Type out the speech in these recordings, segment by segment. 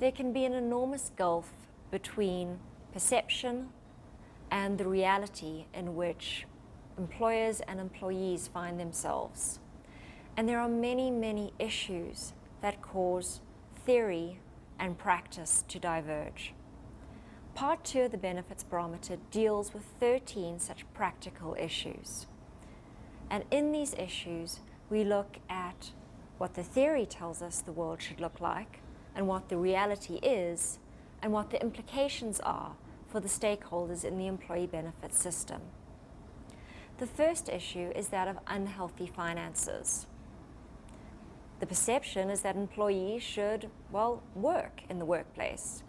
There can be an enormous gulf between perception and the reality in which employers and employees find themselves. And there are many, many issues that cause theory and practice to diverge. Part 2 of the Benefits Barometer deals with 13 such practical issues. And in these issues, we look at what the theory tells us the world should look like, and what the reality is, and what the implications are for the stakeholders in the employee benefits system. The first issue is that of unhealthy finances. The perception is that employees should, well, work in the workplace,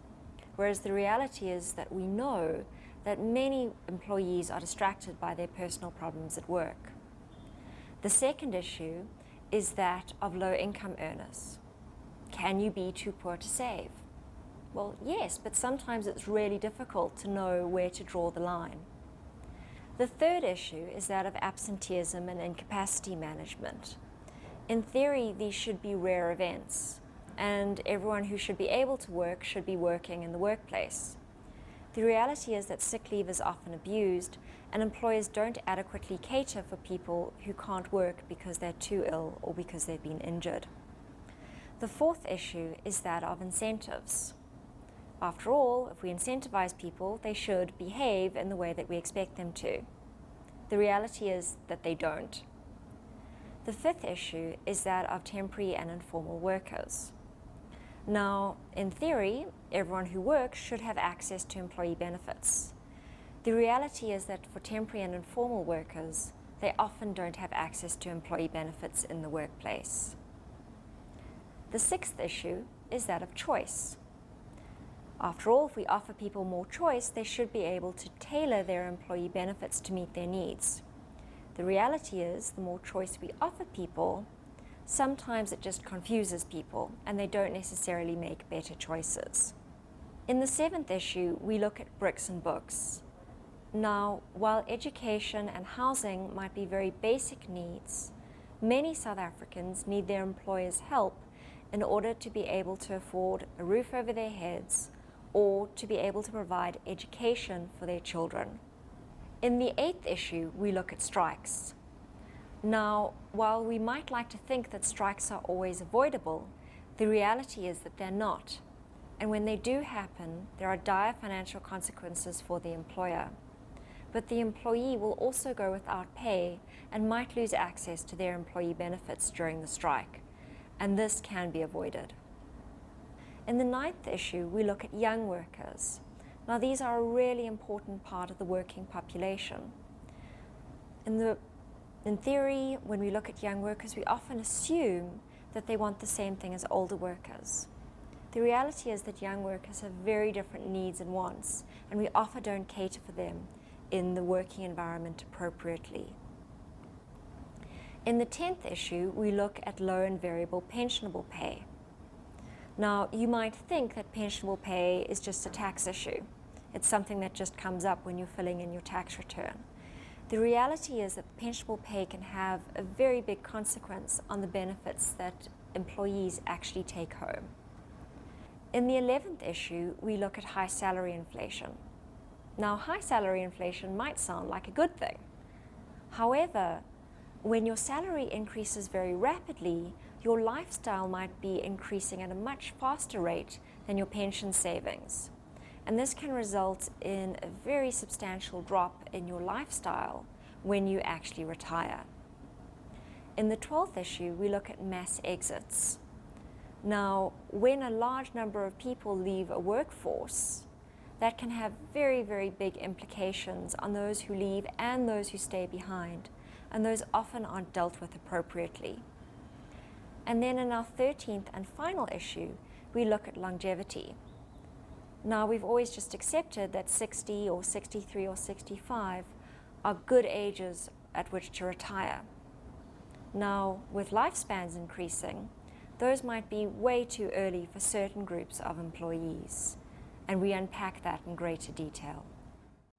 whereas the reality is that we know that many employees are distracted by their personal problems at work. The second issue is that of low-income earners. Can you be too poor to save? Well, yes, but sometimes it's really difficult to know where to draw the line. The third issue is that of absenteeism and incapacity management. In theory, these should be rare events, and everyone who should be able to work should be working in the workplace. The reality is that sick leave is often abused, and employers don't adequately cater for people who can't work because they're too ill or because they've been injured. The fourth issue is that of incentives. After all, if we incentivize people, they should behave in the way that we expect them to. The reality is that they don't. The fifth issue is that of temporary and informal workers. Now, in theory, everyone who works should have access to employee benefits. The reality is that for temporary and informal workers, they often don't have access to employee benefits in the workplace. The sixth issue is that of choice. After all, if we offer people more choice, they should be able to tailor their employee benefits to meet their needs. The reality is, the more choice we offer people, sometimes it just confuses people and they don't necessarily make better choices. In the seventh issue, we look at bricks and books. Now, while education and housing might be very basic needs, many South Africans need their employers' help in order to be able to afford a roof over their heads or to be able to provide education for their children. In the eighth issue, we look at strikes. Now, while we might like to think that strikes are always avoidable, the reality is that they're not. And when they do happen, there are dire financial consequences for the employer. But the employee will also go without pay and might lose access to their employee benefits during the strike. And this can be avoided. In the ninth issue, we look at young workers. Now, these are a really important part of the working population. In theory, when we look at young workers, we often assume that they want the same thing as older workers. The reality is that young workers have very different needs and wants, and we often don't cater for them in the working environment appropriately. In the 10th issue, we look at low and variable pensionable pay. Now, you might think that pensionable pay is just a tax issue. It's something that just comes up when you're filling in your tax return. The reality is that pensionable pay can have a very big consequence on the benefits that employees actually take home. In the 11th issue, we look at high salary inflation. Now, high salary inflation might sound like a good thing. However, when your salary increases very rapidly, your lifestyle might be increasing at a much faster rate than your pension savings. And this can result in a very substantial drop in your lifestyle when you actually retire. In the 12th issue, we look at mass exits. Now, when a large number of people leave a workforce, that can have very, very big implications on those who leave and those who stay behind, and those often aren't dealt with appropriately. And then in our 13th and final issue, we look at longevity. Now, we've always just accepted that 60 or 63 or 65 are good ages at which to retire. Now, with lifespans increasing, those might be way too early for certain groups of employees, and we unpack that in greater detail.